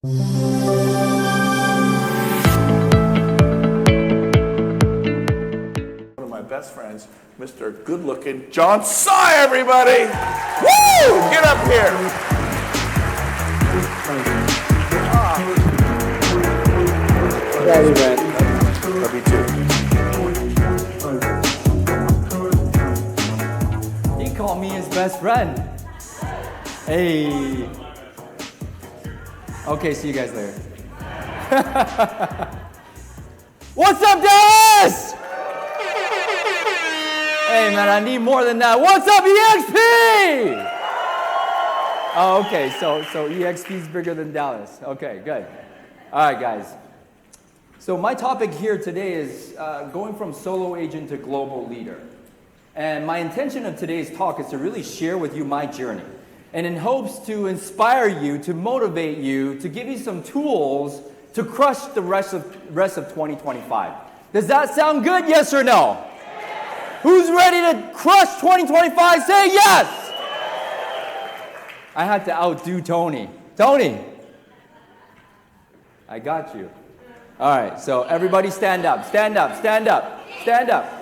One of my best friends, Mr. Good-looking John Tsai, everybody! Woo! Get up here! Yeah, you man. Love you too. He called me his best friend. Hey. Okay, see you guys later. What's up, Dallas? Hey, man, I need more than that. What's up, EXP? Oh, okay, so EXP is bigger than Dallas. Okay, good. All right, guys. So my topic here today is going from solo agent to global leader. And my intention of today's talk is to really share with you my journey, and in hopes to inspire you, to motivate you, to give you some tools to crush the rest of 2025. Does that sound good, yes or no? Yes. Who's ready to crush 2025? Say yes! I had to outdo Tony. Tony, I got you. All right, so everybody stand up, stand up, stand up, stand up.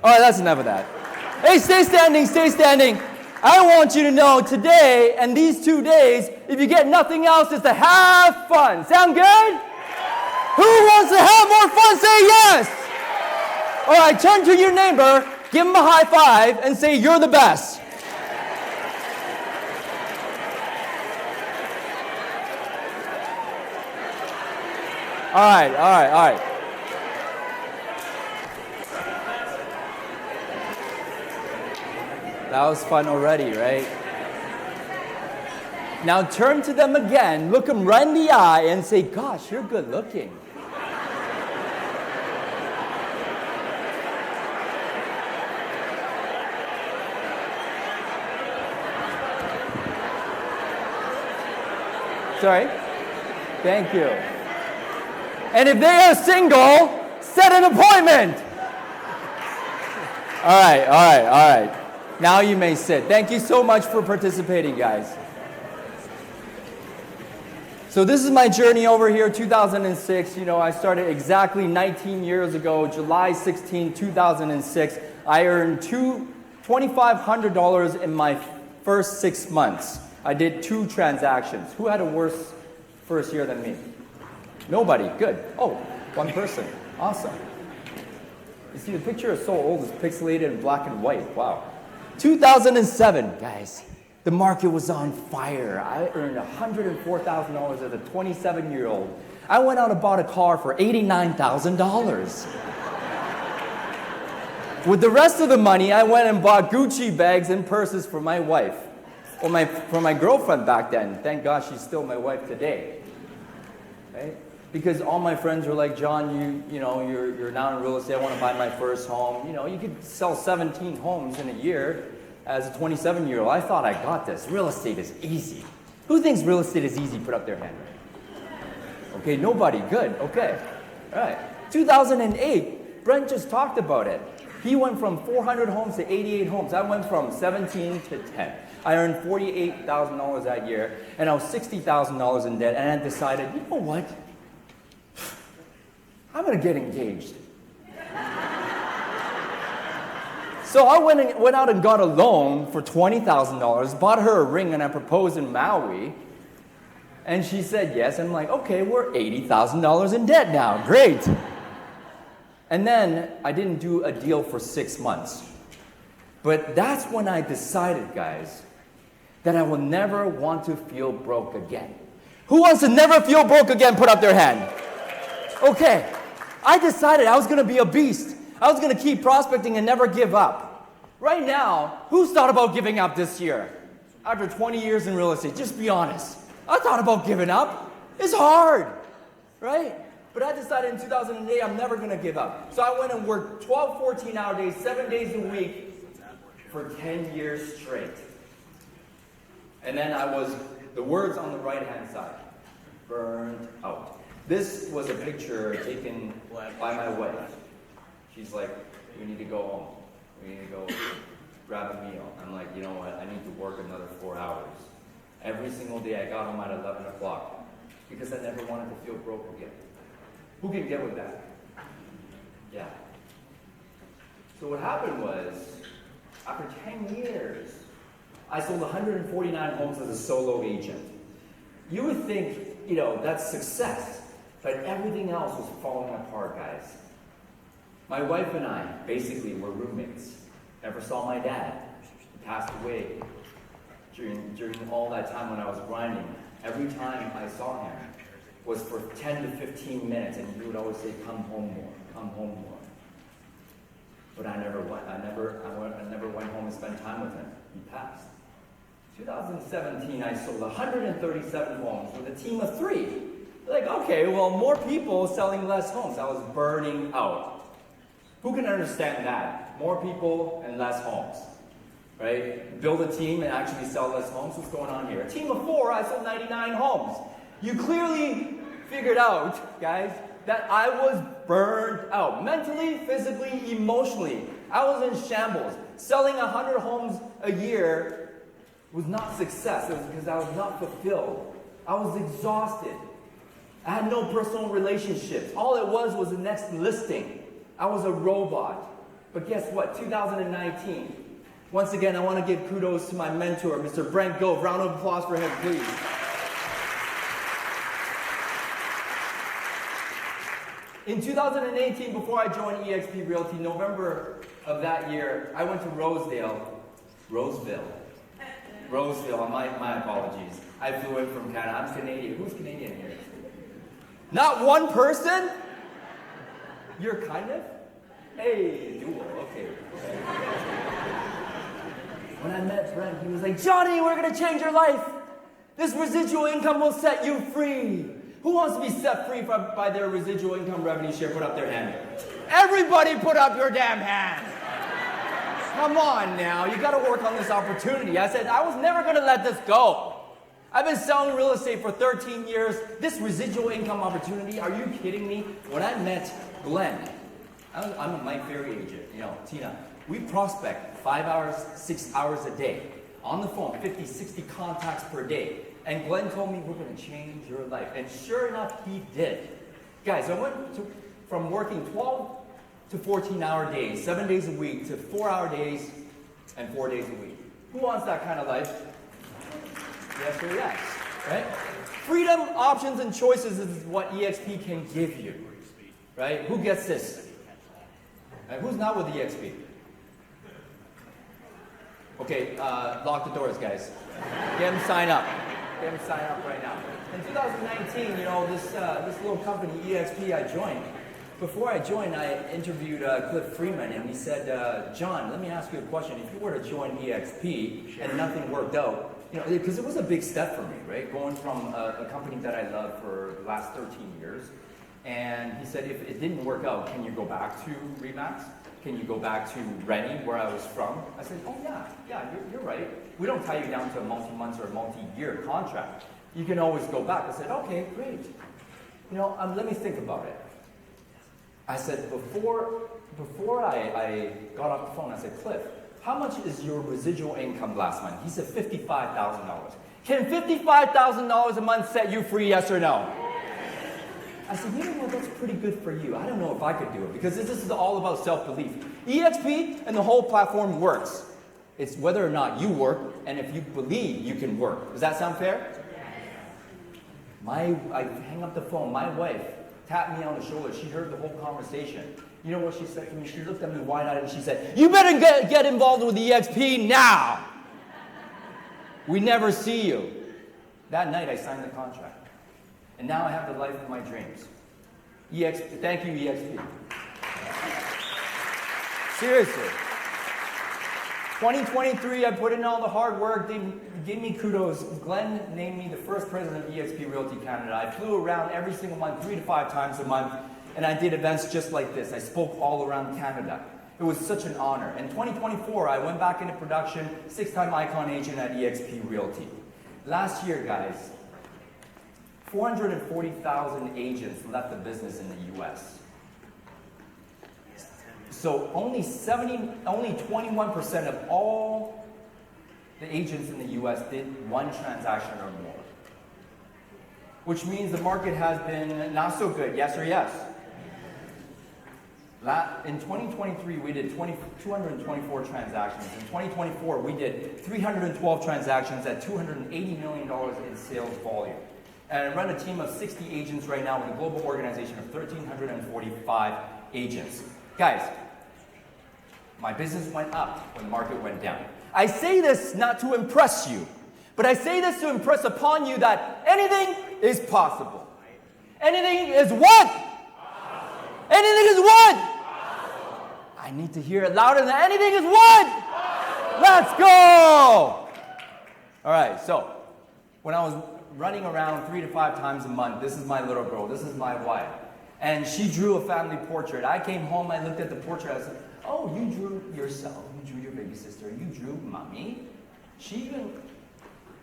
All right, that's enough of that. Hey, stay standing, stay standing. I want you to know today and these 2 days, if you get nothing else, is to have fun. Sound good? Who wants to have more fun? Say yes. All right, turn to your neighbor, give him a high five, and say, you're the best. All right, all right, all right. That was fun already, right? Now turn to them again, look them right in the eye, and say, gosh, you're good looking. Sorry? Thank you. And if they are single, set an appointment. All right, all right, all right. Now you may sit. Thank you so much for participating, guys. So this is my journey over here, 2006. You know, I started exactly 19 years ago, July 16, 2006. I earned $2,500 in my first 6 months. I did 2 transactions. Who had a worse first year than me? Nobody. Good. Oh, 1 person. Awesome. You see, the picture is so old, it's pixelated in black and white. Wow. 2007, guys, the market was on fire. I earned $104,000 as a 27-year-old. I went out and bought a car for $89,000. With the rest of the money, I went and bought Gucci bags and purses for my wife. Well, for my girlfriend back then. Thank God she's still my wife today. Right? Because all my friends were like, John, you're now in real estate. I want to buy my first home. You know, you could sell 17 homes in a year as a 27-year-old. I thought I got this. Real estate is easy. Who thinks real estate is easy? Put up their hand. Okay, nobody. Good. Okay. All right. 2008, Brent just talked about it. He went from 400 homes to 88 homes. I went from 17 to 10. I earned $48,000 that year, and I was $60,000 in debt, and I decided, you know what? I'm going to get engaged. So I went out and got a loan for $20,000, bought her a ring, and I proposed in Maui. And she said yes. And I'm like, okay, we're $80,000 in debt now. Great. And then I didn't do a deal for 6 months. But that's when I decided, guys, that I will never want to feel broke again. Who wants to never feel broke again? Put up their hand. Okay. I decided I was going to be a beast. I was going to keep prospecting and never give up. Right now, who's thought about giving up this year? After 20 years in real estate, just be honest. I thought about giving up. It's hard, right? But I decided in 2008 I'm never going to give up. So I went and worked 12, 14-hour days, 7 days a week for 10 years straight. And then the words on the right-hand side, burned out. This was a picture taken by my wife. She's like, we need to go home. We need to go grab a meal. I'm like, you know what, I need to work another 4 hours. Every single day I got home at 11 o'clock because I never wanted to feel broke again. Who can get with that? Yeah. So what happened was, after 10 years, I sold 149 homes as a solo agent. You would think, that's success, but everything else was falling apart, guys. My wife and I basically were roommates. Never saw my dad. He passed away during all that time when I was grinding. Every time I saw him was for 10 to 15 minutes, and he would always say, come home more, come home more. But I never went home and spent time with him. He passed. 2017, I sold 137 homes with a team of 3. Like, okay, well, more people selling less homes. I was burning out. Who can understand that? More people and less homes, right? Build a team and actually sell less homes. What's going on here? A team of 4, I sold 99 homes. You clearly figured out, guys, that I was burned out. Mentally, physically, emotionally. I was in shambles. Selling 100 homes a year was not success. It was because I was not fulfilled. I was exhausted. I had no personal relationships. All it was the next listing. I was a robot. But guess what? 2019. Once again, I want to give kudos to my mentor, Mr. Brent Gove. Round of applause for him, please. In 2018, before I joined eXp Realty, November of that year, I went to Roseville, my apologies. I flew in from Canada. I'm Canadian. Who's Canadian here? Not one person? You're kind of? Hey, dual, okay. When I met Brent, he was like, Johnny, we're going to change your life. This residual income will set you free. Who wants to be set free by their residual income revenue share? Put up their hand. Everybody put up your damn hand. Come on now, you gotta work on this opportunity. I said, I was never gonna let this go. I've been selling real estate for 13 years. This residual income opportunity, are you kidding me? When I met Glenn, I'm a Mike Ferry agent, Tina. We prospect 5 hours, 6 hours a day. On the phone, 50, 60 contacts per day. And Glenn told me, we're gonna change your life. And sure enough, he did. Guys, I went from working 12 to 14-hour days, 7 days a week, to 4-hour days and 4 days a week. Who wants that kind of life? Yes or yes, right? Freedom, options, and choices is what eXp can give you, right? Who gets this? Right, who's not with eXp? Okay, lock the doors, guys. Get them sign up. Get them sign up right now. In 2019, this little company, eXp, I joined. Before I joined, I interviewed Cliff Freeman, and he said, John, let me ask you a question. If you were to join eXp and nothing worked out, because it was a big step for me, right? Going from a company that I loved for the last 13 years. And he said, if it didn't work out, can you go back to Remax? Can you go back to Rennie, where I was from? I said, oh yeah, you're right. We don't tie you down to a multi-month or a multi-year contract. You can always go back. I said, okay, great. Let me think about it. I said, before I got off the phone, I said, Cliff, how much is your residual income last month? He said, $55,000. Can $55,000 a month set you free, yes or no? I said, that's pretty good for you. I don't know if I could do it, because this is all about self-belief. eXp and the whole platform works. It's whether or not you work, and if you believe you can work. Does that sound fair? I hang up the phone. My wife tapped me on the shoulder. She heard the whole conversation. You know what she said to me? She looked at me wide-eyed and she said, you better get involved with eXp now. We never see you. That night I signed the contract. And now I have the life of my dreams. Thank you, eXp. Seriously. 2023, I put in all the hard work. They gave me kudos. Glenn named me the first president of eXp Realty Canada. I flew around every single month, 3 to 5 times a month, and I did events just like this. I spoke all around Canada. It was such an honor. In 2024, I went back into production, 6-time icon agent at eXp Realty. Last year, guys, 440,000 agents left the business in the US. So only 21% of all the agents in the US did one transaction or more. Which means the market has been not so good, yes or yes? In 2023, we did 224 transactions. In 2024, we did 312 transactions at $280 million in sales volume. And I run a team of 60 agents right now with a global organization of 1,345 agents. Guys, my business went up when the market went down. I say this not to impress you, but I say this to impress upon you that anything is possible. Anything is what? Possible. Anything is what? Possible. I need to hear it louder than anything is what? Possible. Let's go! All right, so when I was running around 3 to 5 times a month, this is my little girl, this is my wife, and she drew a family portrait. I came home, I looked at the portrait, I said, oh, you drew yourself, you drew your baby sister, you drew mommy. She even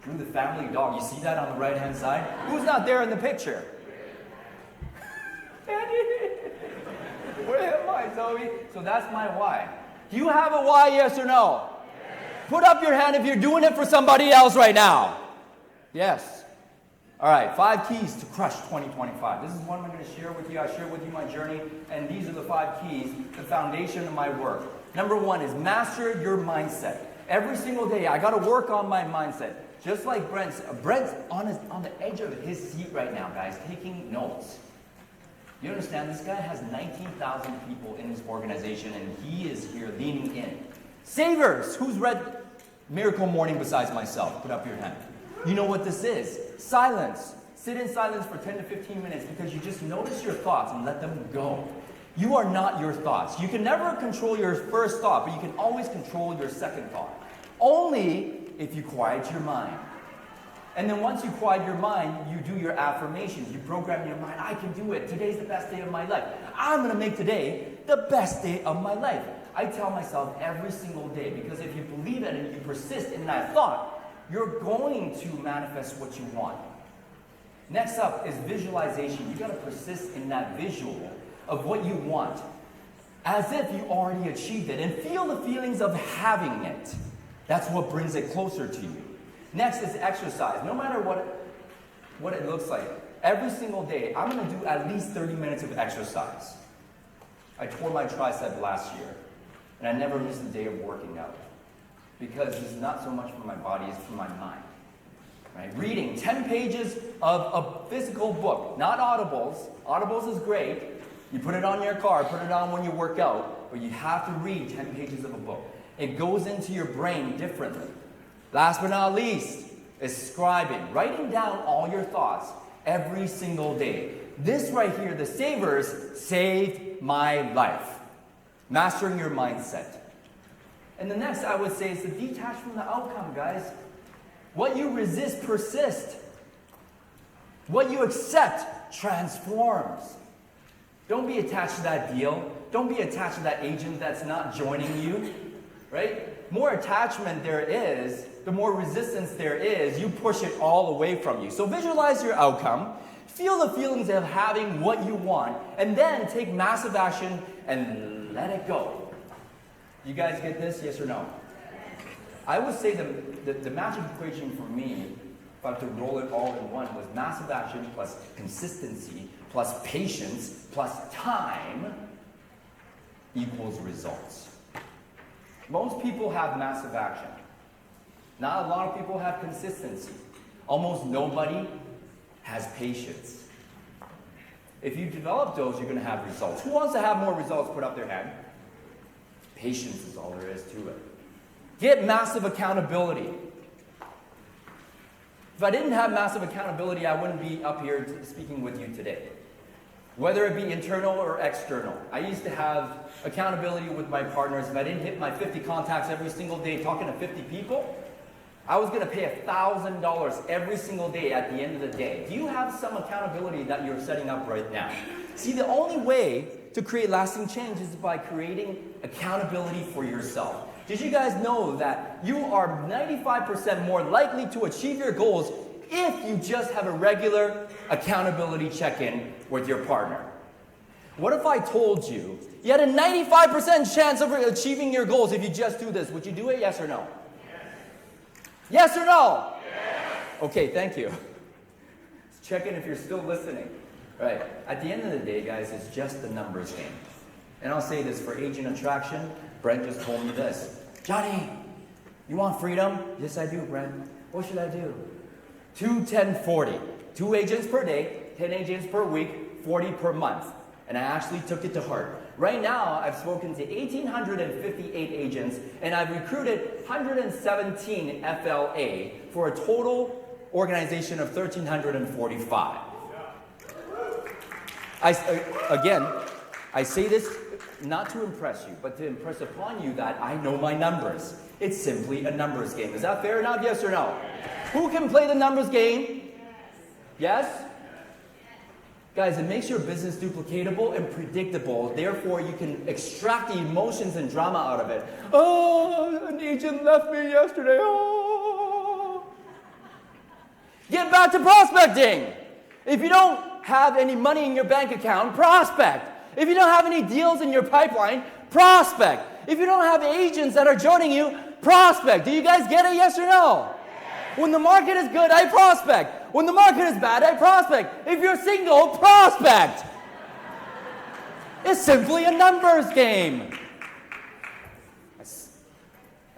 drew the family dog. You see that on the right-hand side? Who's not there in the picture? Where am I, Zoe? So that's my why. Do you have a why, yes or no? Yes. Put up your hand if you're doing it for somebody else right now. Yes. All right, 5 keys to crush 2025. This is one I'm going to share with you. I share with you my journey, and these are the 5 keys, the foundation of my work. Number 1 is master your mindset. Every single day, I got to work on my mindset. Just like Brent's on the edge of his seat right now, guys, taking notes. You understand? This guy has 19,000 people in his organization, and he is here leaning in. Savers, who's read Miracle Morning besides myself? Put up your hand. You know what this is. Silence. Sit in silence for 10 to 15 minutes because you just notice your thoughts and let them go. You are not your thoughts. You can never control your first thought, but you can always control your second thought. Only if you quiet your mind. And then once you quiet your mind, you do your affirmations. You program your mind, I can do it. Today's the best day of my life. I'm going to make today the best day of my life. I tell myself every single day, because if you believe it and you persist in that thought, you're going to manifest what you want. Next up is visualization. You got to persist in that visual of what you want as if you already achieved it and feel the feelings of having it. That's what brings it closer to you. Next is exercise. No matter what it looks like, every single day, I'm going to do at least 30 minutes of exercise. I tore my tricep last year, and I never missed a day of working out because it's not so much for my body, it's for my mind. Right? Reading 10 pages of a physical book, not audibles. Audibles is great. You put it on your car, put it on when you work out, but you have to read 10 pages of a book. It goes into your brain differently. Last but not least is scribing, writing down all your thoughts every single day. This right here, the savers, saved my life. Mastering your mindset. And the next I would say is to detach from the outcome, guys. What you resist persists. What you accept transforms. Don't be attached to that deal. Don't be attached to that agent that's not joining you. Right? More attachment there is, the more resistance there is, you push it all away from you. So visualize your outcome, feel the feelings of having what you want, and then take massive action and let it go. You guys get this, yes or no? I would say the magic equation for me, if I have to roll it all in one, was massive action plus consistency plus patience plus time equals results. Most people have massive action. Not a lot of people have consistency. Almost nobody has patience. If you develop those, you're going to have results. Who wants to have more results? Put up their hand. Patience is all there is to it. Get massive accountability. If I didn't have massive accountability, I wouldn't be up here speaking with you today. Whether it be internal or external. I used to have accountability with my partners. If I didn't hit my 50 contacts every single day talking to 50 people, I was going to pay $1,000 every single day at the end of the day. Do you have some accountability that you're setting up right now? See, the only way to create lasting change is by creating accountability for yourself. Did you guys know that you are 95% more likely to achieve your goals if you just have a regular accountability check-in with your partner? What if I told you you had a 95% chance of achieving your goals if you just do this? Would you do it, yes or no? Yes or no? Yes. Okay, thank you. Let's check in if you're still listening. Right. At the end of the day, guys, it's just the numbers game. And I'll say this for agent attraction. Brent just told me this. Johnny, you want freedom? Yes, I do, Brent. What should I do? 2, 10, 40. 2 agents per day, 10 agents per week, 40 per month. And I actually took it to heart. Right now, I've spoken to 1,858 agents, and I've recruited 117 FLA for a total organization of 1,345. I say this not to impress you, but to impress upon you that I know my numbers. It's simply a numbers game. Is that fair enough? Yes or no? Who can play the numbers game? Yes? Guys, it makes your business duplicatable and predictable. Therefore, you can extract the emotions and drama out of it. Oh, an agent left me yesterday. Oh. Get back to prospecting. If you don't have any money in your bank account, prospect. If you don't have any deals in your pipeline, prospect. If you don't have agents that are joining you, prospect. Do you guys get it, yes or no? When the market is good, I prospect. When the market is bad, I prospect. If you're single, prospect. It's simply a numbers game.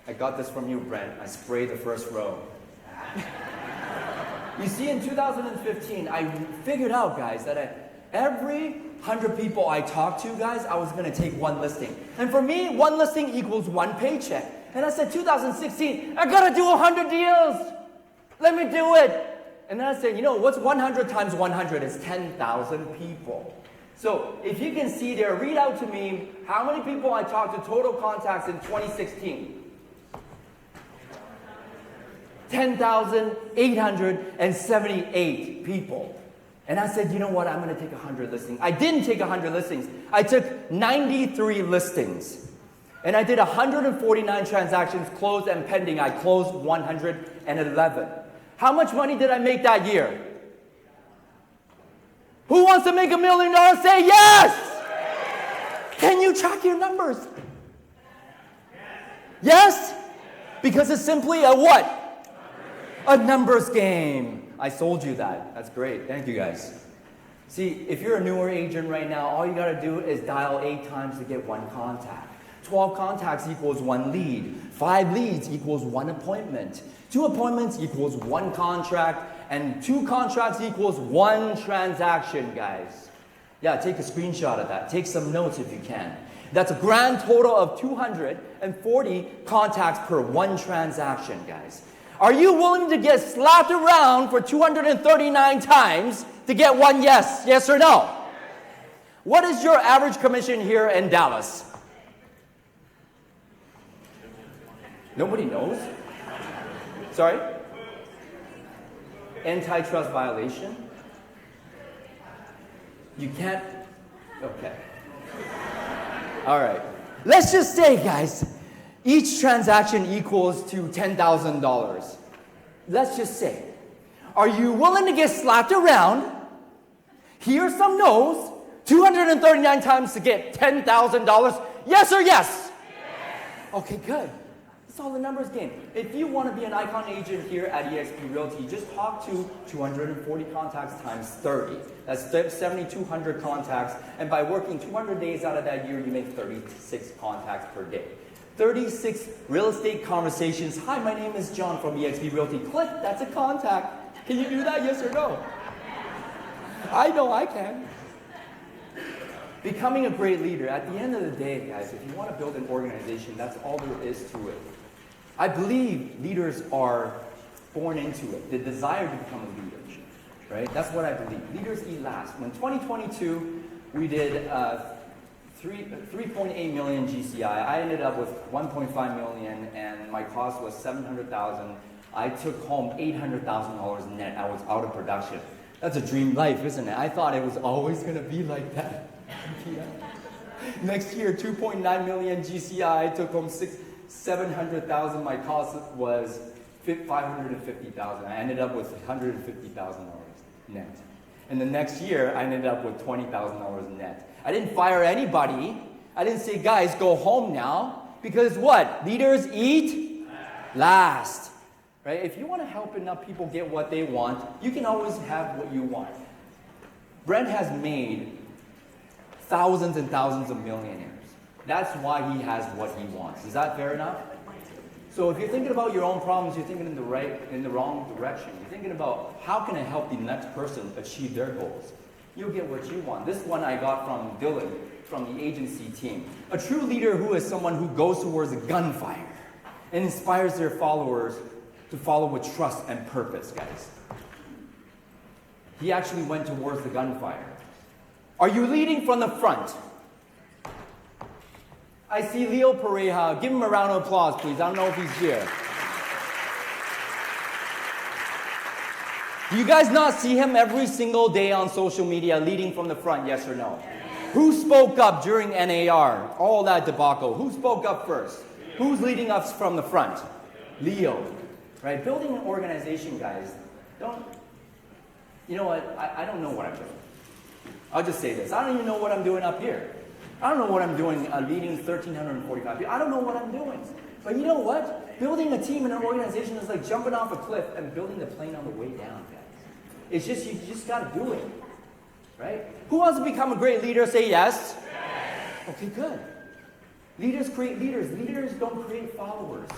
I got this from you, Brent. I sprayed the first row. You see, in 2015, I figured out, guys, that every 100 people I talked to, guys, I was going to take 1 listing. And for me, 1 listing equals 1 paycheck. And I said, 2016, I got to do 100 deals. Let me do it. And then I said, you know, what's 100 times 100? It's 10,000 people. So if you can see there, read out to me how many people I talked to total contacts in 2016. 10,878 people. And I said, you know what, I'm going to take 100 listings. I didn't take 100 listings. I took 93 listings. And I did 149 transactions closed and pending. I closed 111. How much money did I make that year? Who wants to make $1 million? Say yes! Can you track your numbers? Yes? Because it's simply a what? A numbers game. I sold you that. That's great. Thank you, guys. See, if you're a newer agent right now, all you got to do is dial 8 times to get 1 contact. 12 contacts equals 1 lead. 5 leads equals 1 appointment. 2 appointments equals 1 contract. And 2 contracts equals 1 transaction, guys. Yeah, take a screenshot of that. Take some notes if you can. That's a grand total of 240 contacts per 1 transaction, guys. Are you willing to get slapped around for 239 times to get 1 yes? Yes or no? What is your average commission here in Dallas? Nobody knows? Sorry? Antitrust violation? You can't? Okay. All right. Let's just say, guys, each transaction equals to $10,000. Let's just say. Are you willing to get slapped around, hear some no's, 239 times to get $10,000? Yes or yes? Yes. Okay, good. It's all the numbers game. If you want to be an icon agent here at eXp Realty, just talk to 240 contacts times 30. That's 7,200 contacts. And by working 200 days out of that year, you make 36 contacts per day. 36 real estate conversations. Hi, my name is John from eXp Realty. Click, that's a contact. Can you do that, yes or no? I know I can. Becoming a great leader. At the end of the day, guys, if you want to build an organization, that's all there is to it. I believe leaders are born into it, the desire to become a leader, right? That's what I believe. Leaders eat last. When 2022, we did 3.8 million GCI. I ended up with 1.5 million, and my cost was $700,000. I took home $800,000 net. I was out of production. That's a dream life, isn't it? I thought it was always going to be like that. Yeah. Next year, 2.9 million GCI. I took home $700,000. My cost was $550,000. I ended up with $150,000 net. And the next year, I ended up with $20,000 net. I didn't fire anybody. I didn't say, guys, go home now. Because what? Leaders eat last. Right? If you want to help enough people get what they want, you can always have what you want. Brent has made thousands and thousands of millionaires. That's why he has what he wants. Is that fair enough? So if you're thinking about your own problems, you're thinking in the wrong direction. You're thinking about how can I help the next person achieve their goals. You'll get what you want. This one I got from Dylan, from the agency team. A true leader who is someone who goes towards a gunfire and inspires their followers to follow with trust and purpose, guys. He actually went towards the gunfire. Are you leading from the front? I see Leo Pareja. Give him a round of applause, please. I don't know if he's here. Do you guys not see him every single day on social media leading from the front, yes or no? Who spoke up during NAR, all that debacle? Who spoke up first? Who's leading us from the front? Leo, right? Building an organization, guys, you know what? I don't know what I'm doing. I'll just say this. I don't even know what I'm doing up here. I don't know what I'm doing leading 1,345 people. I don't know what I'm doing. But you know what? Building a team and an organization is like jumping off a cliff and building the plane on the way down, guys. It's just, you just got to do it. Right? Who wants to become a great leader? Say yes. Okay, good. Leaders create leaders. Leaders don't create followers.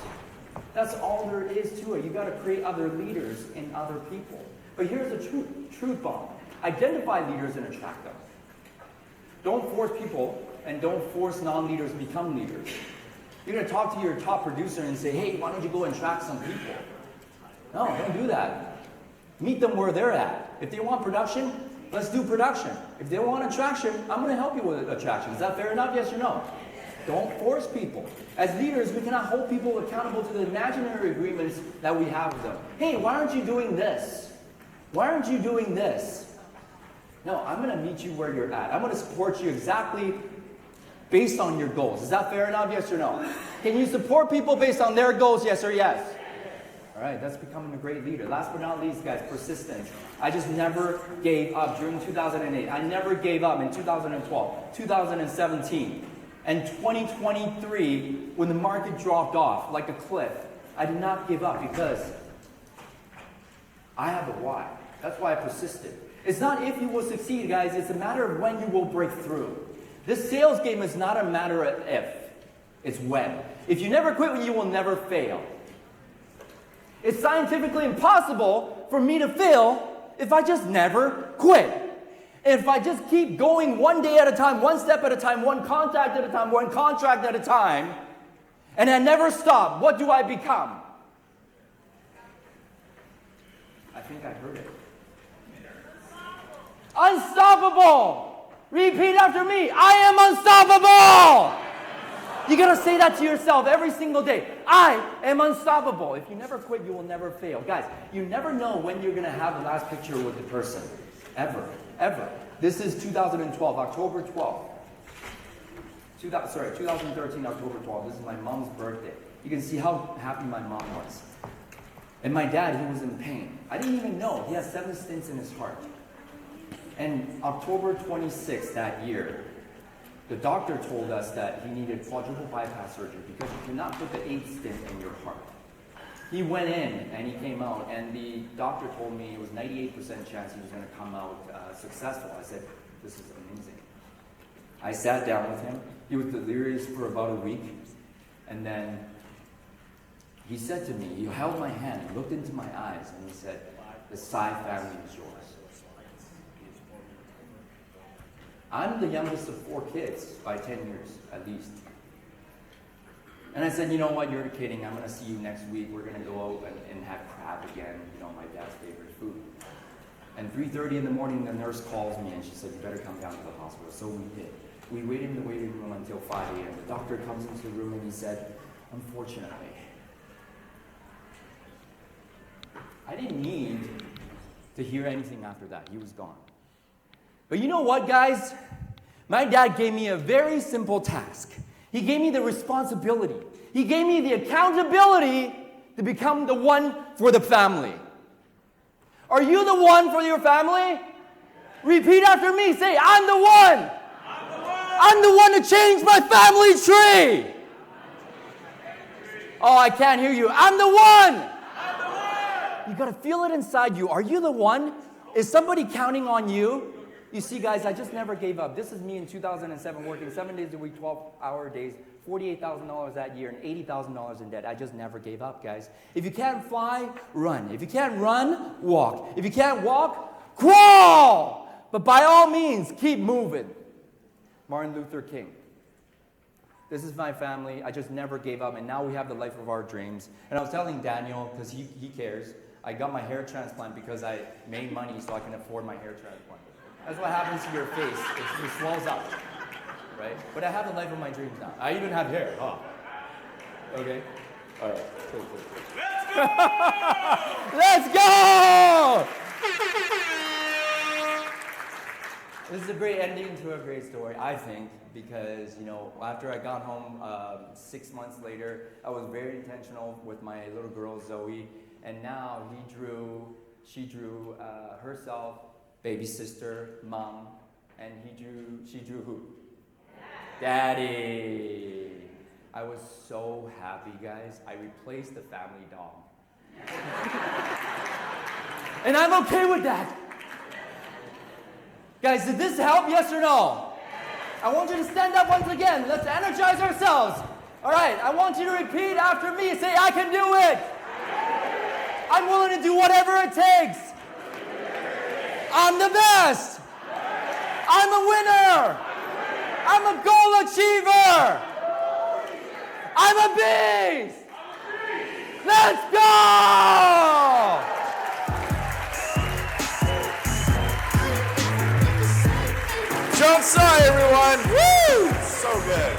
That's all there is to it. You got to create other leaders in other people. But here's the truth bomb. Identify leaders and attract them. Don't force people and don't force non-leaders to become leaders. You're going to talk to your top producer and say, hey, why don't you go and attract some people? No, don't do that. Meet them where they're at. If they want production, let's do production. If they want attraction, I'm going to help you with attraction. Is that fair enough? Yes or no? Don't force people. As leaders, we cannot hold people accountable to the imaginary agreements that we have with them. Hey, why aren't you doing this? Why aren't you doing this? No, I'm going to meet you where you're at. I'm going to support you exactly based on your goals. Is that fair enough? Yes or no? Can you support people based on their goals? Yes or yes? All right, that's becoming a great leader. Last but not least, guys, persistence. I just never gave up during 2008. I never gave up in 2012, 2017. And 2023, when the market dropped off like a cliff, I did not give up because I have a why. That's why I persisted. It's not if you will succeed, guys. It's a matter of when you will break through. This sales game is not a matter of if. It's when. If you never quit, you will never fail. It's scientifically impossible for me to fail if I just never quit. And if I just keep going one day at a time, one step at a time, one contact at a time, one contract at a time, and I never stop, what do I become? I think I heard it. Unstoppable! Repeat after me. I am unstoppable! You gotta say that to yourself every single day. I am unstoppable. If you never quit, you will never fail. Guys, you never know when you're gonna have the last picture with the person. Ever. Ever. This is 2012, October 12th. 2013, October 12th. This is my mom's birthday. You can see how happy my mom was. And my dad, he was in pain. I didn't even know. He has 7 stents in his heart. And October 26th that year, the doctor told us that he needed quadruple bypass surgery because you cannot put the 8th stent in your heart. He went in and he came out, and the doctor told me it was 98% chance he was going to come out successful. I said, this is amazing. I sat down with him. He was delirious for about a week. And then he said to me, he held my hand, he looked into my eyes, and he said, the Tsai family is yours. I'm the youngest of 4 kids by 10 years, at least. And I said, you know what, you're kidding. I'm going to see you next week. We're going to go out and have crab again, my dad's favorite food. And 3:30 in the morning, the nurse calls me, and she said, you better come down to the hospital. So we did. We waited in the waiting room until 5 a.m. The doctor comes into the room, and he said, unfortunately, I didn't need to hear anything after that. He was gone. But you know what, guys? My dad gave me a very simple task. He gave me the responsibility. He gave me the accountability to become the one for the family. Are you the one for your family? Repeat after me. Say, I'm the one. I'm the one to change my family tree. Oh, I can't hear you. I'm the one. You got to feel it inside you. Are you the one? Is somebody counting on you? You see, guys, I just never gave up. This is me in 2007 working 7 days a week, 12-hour days, $48,000 that year, and $80,000 in debt. I just never gave up, guys. If you can't fly, run. If you can't run, walk. If you can't walk, crawl. But by all means, keep moving. Martin Luther King. This is my family. I just never gave up, and now we have the life of our dreams. And I was telling Daniel, because he cares, I got my hair transplant because I made money so I can afford my hair transplant. That's what happens to your face. It swells up, right? But I have the life of my dreams now. I even have hair, huh? Okay? All right. Cool. Let's go! This is a great ending to a great story, I think, because, after I got home 6 months later, I was very intentional with my little girl, Zoe, and now she drew herself, baby sister, mom, and she drew who? Daddy. I was so happy, guys. I replaced the family dog. And I'm okay with that. Guys, did this help, yes or no? I want you to stand up once again. Let's energize ourselves. All right, I want you to repeat after me. Say, I can do it. I'm willing to do whatever it takes. I'm the best. I'm a winner. I'm a goal achiever. I'm a beast. Let's go. Tsai, everyone. Woo! So good.